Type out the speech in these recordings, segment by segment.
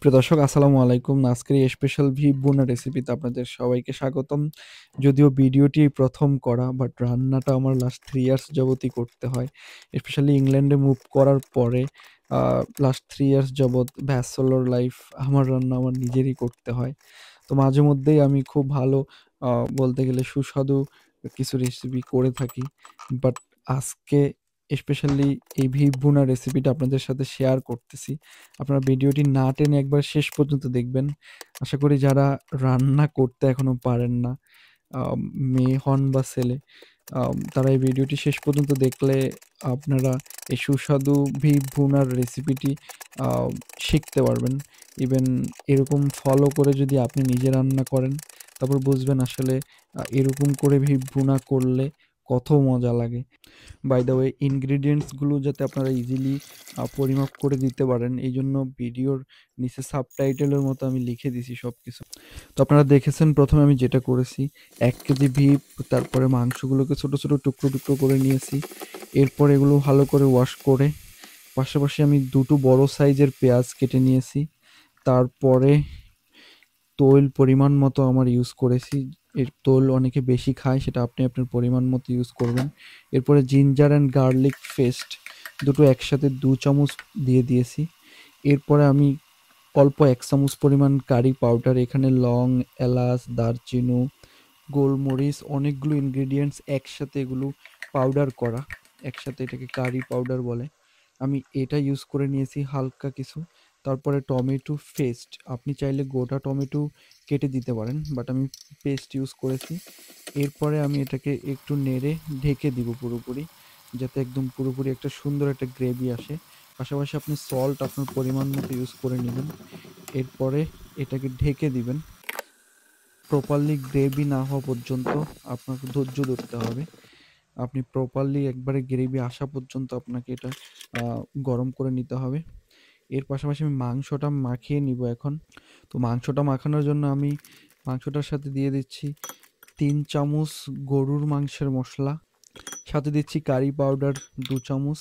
প্রিয় দর্শক আসসালামু আলাইকুম। আজকের এই স্পেশাল ভিপ বোনা রেসিপিতে আপনাদের সবাইকে স্বাগতম। যদিও ভিডিওটি প্রথম করা বাট রান্নাটা আমার লাস্ট 3 ইয়ার্স যাবতই করতে হয়। স্পেশালি ইংল্যান্ডে মুভ করার পরে লাস্ট 3 ইয়ার্স যাবৎ ব্যাচেলর লাইফ আমার রান্না আমার নিজেরই করতে হয়। তো মাঝে মধ্যেই আমি খুব ভালো আ বলতে গেলে সুস্বাদু কিছু রেসিপি করে থাকি। বাট আজকে স্পেশালি এই ভিপ বোনা রেসিপিটা আপনাদের সাথে শেয়ার করতেছি। আপনারা ভিডিওটি না টেনে একবার শেষ পর্যন্ত দেখবেন। আশা করি যারা রান্না করতে এখনো পারেন না, আ মেয়ে হন বা ছেলে, তারা এই ভিডিওটি শেষ পর্যন্ত দেখলে আপনারা এই সুস্বাদু ভিপ ভুনার রেসিপিটি আ শিখতে পারবেন। ইভেন এরকম ফলো করে যদি আপনি নিজে রান্না করেন, তারপর বুঝবেন আসলে এরকম করে ভিপ ভুনা করলে কত মজা লাগে। বাই দ্য ওয়ে ইনগ্রিডিয়েন্টস গুলো যাতে আপনারা ইজিলি পরিমাপ করে দিতে পারেন এইজন্য ভিডিওর নিচে সাবটাইটেলের মতো আমি লিখে দিছি সবকিছু। তো আপনারা দেখেছেন ১ম এ আমি যেটা করেছি ১ কেজি বিফ, তারপরে মাংসগুলোকে ছোট, ছোট টুকরো, টুকরো করে নিয়েছি। এরপর এগুলো ভালো করে ওয়াশ করে পাশাপাশি আমি ২ টো বড় সাইজের পেঁয়াজ কেটে নিয়েছি। তারপরে তৈল পরিমাণ মতো আমার ইউজ করেছি। এর তৈল অনেকে বেশি খায়, সেটা আপনি আপনার পরিমাণ মতো ইউজ করবেন। এরপরে জিঞ্জার অ্যান্ড গার্লিক পেস্ট দুটো একসাথে ২ চামচ দিয়ে দিয়েছি। এরপরে আমি অল্প ১ চামচ পরিমাণ কারি পাউডার, এখানে লং, এলাচ, দারচিনি, গোলমরিচ অনেকগুলো ইনগ্রিডিয়েন্টস একসাথে এগুলো পাউডার করা। একসাথে এটাকে কারি পাউডার বলে। আমি এটা ইউজ করে নিয়েছি হালকা কিছু। তারপরে টমেটো পেস্ট। আপনি চাইলে গোটা টমেটো কেটে দিতে পারেন। বাট আমি পেস্ট ইউজ করেছি। এরপরে আমি এটাকে একটু নেড়ে ঢেকে দিব পুরোপুরি। যাতে একদম পুরোপুরি একটা সুন্দর একটা গ্রেভি আসে। পাশাপাশি আপনি সল্ট আপনার পরিমাণ মতো ইউজ করে নিবেন। এরপরে এটাকে ঢেকে দিবেন। প্রপারলি গ্রেভি না হওয়া পর্যন্ত আপনাকে ধৈর্য ধরতে হবে। আপনি প্রপারলি একবারে গ্রেভি আসা পর্যন্ত আপনাকে এটা আ গরম করে নিতে হবে। এর পাশাপাশি আমি মাংসটা মাখিয়ে নিবো এখন। তো মাংসটা মাখানোর জন্য আমি মাংসটার সাথে দিয়ে দিচ্ছি ৩ চামচ গরুর মাংসের মসলা, সাথে দিচ্ছি কারি পাউডার ২ চামচ,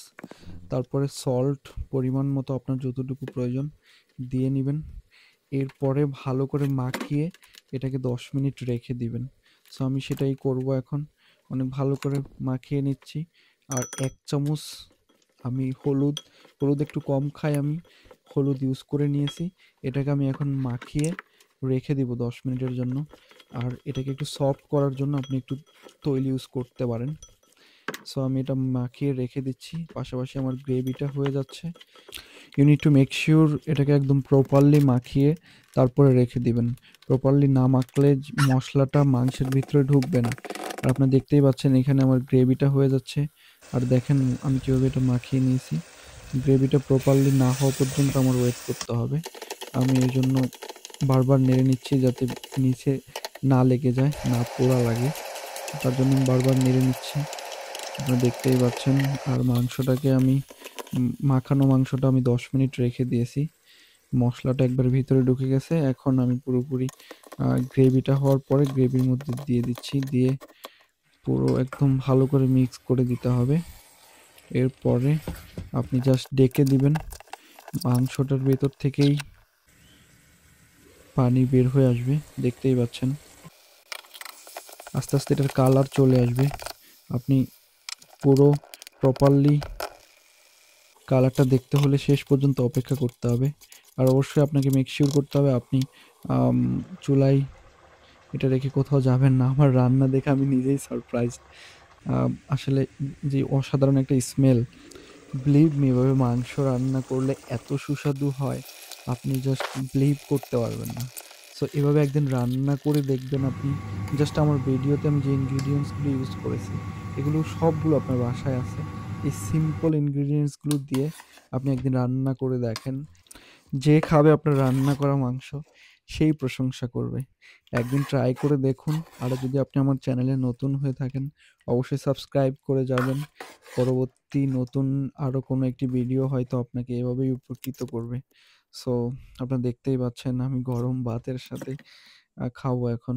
তারপরে সল্ট পরিমাণ মতো আপনার যতটুকু প্রয়োজন দিয়ে নিবেন। এরপরে ভালো করে মাখিয়ে এটাকে ১০ মিনিট রেখে দিবেন। সো আমি সেটাই করব এখন। অনেক ভালো করে মাখিয়ে নিচ্ছি। আর ১ চামচ আমি হলুদ একটু কম খাই আমি। হলুদ ইউজ করে নিয়েছি। এটাকে আমি এখন মাখিয়ে রেখে দিব ১০ মিনিটের জন্য। আর এটাকে একটু সফট করার জন্য আপনি একটু তৈল ইউজ করতে পারেন। সো আমি এটা মাখিয়ে রেখে দিচ্ছি। পাশাপাশি আমার গ্রেভিটা হয়ে যাচ্ছে। You need to make sure এটাকে একদম প্রপারলি মাখিয়ে তারপরে রেখে দিবেন। প্রপারলি না মাখলে মশলাটা মাংসের ভিতরে ঢুকবে না। আর আপনারা দেখতেই পাচ্ছেন এখানে আমার গ্রেভিটা হয়ে যাচ্ছে। আর দেখেন আমি কিভাবে এটা মাখিয়ে নিয়েছি। গ্রেভিটা প্রপারলি না হওয়া পর্যন্ত আমার ওয়েট করতে হবে। আমি এজন্য বারবার নেড়ে নিচ্ছি যাতে নিচে না লেগে যায়, না পোড়া লাগে। তার জন্য আমি বারবার নেড়ে নিচ্ছি। আপনারা দেখতেই পাচ্ছেন। আর মাংসটাকে আমি মাখানো মাংসটা আমি ১০ মিনিট রেখে দিয়েছি। মসলাটা একবার ভিতরে ঢুকে গেছে। এখন আমি পুরোপুরি গ্রেভিটা হওয়ার পরে গ্রেভির মধ্যে দিয়ে দিচ্ছি। দিয়ে পুরো একদম ভালো করে মিক্স করে দিতে হবে। এরপরে আপনি জাস্ট ডেকে দিবেন। মাংসটার ভেতর থেকেই পানি বের হয়ে আসবে। দেখতেই পাচ্ছেন। আস্তে, আস্তে এটার কালার চলে আসবে। আপনি পুরো প্রপারলি কালারটা দেখতে হলে শেষ পর্যন্ত অপেক্ষা করতে হবে। আর অবশ্যই আপনাকে মেক শিওর করতে হবে আপনি আম চুলায় এটা রেখে কোথাও যাবেন না। আমার রান্না দেখে আমি নিজেই সারপ্রাইজড। আসলে যে অসাধারণ একটা স্মেল, বিলিভ মি এভাবে মাংস রান্না করলে এত সুস্বাদু হয়, আপনি জাস্ট বিলিভ করতে পারবেন না। সো এভাবে একদিন রান্না করে দেখবেন আপনি। জাস্ট আমার ভিডিওতে আমি যে ইনগ্রিডিয়েন্টস গুলো ইউজ করেছি, এগুলো সবগুলো আপনার বাসায় আছে। এই সিম্পল ইনগ্রিডিয়েন্টস গুলো দিয়ে আপনি একদিন রান্না করে দেখেন। যে খাবে আপনার রান্না করা মাংস, সেই প্রশংসা করবে। একদিন ট্রাই করে দেখুন। আর যদি আপনি আমার চ্যানেলে নতুন হয়ে থাকেন, অবশ্যই সাবস্ক্রাইব করে যাবেন। পরবর্তী নতুন আরো কোনো একটি ভিডিও হয়তো আপনাকে এভাবেই উপকৃত করবে। সো আপনারা দেখতেই পাচ্ছেন আমি গরম ভাতের সাথে খাবো এখন।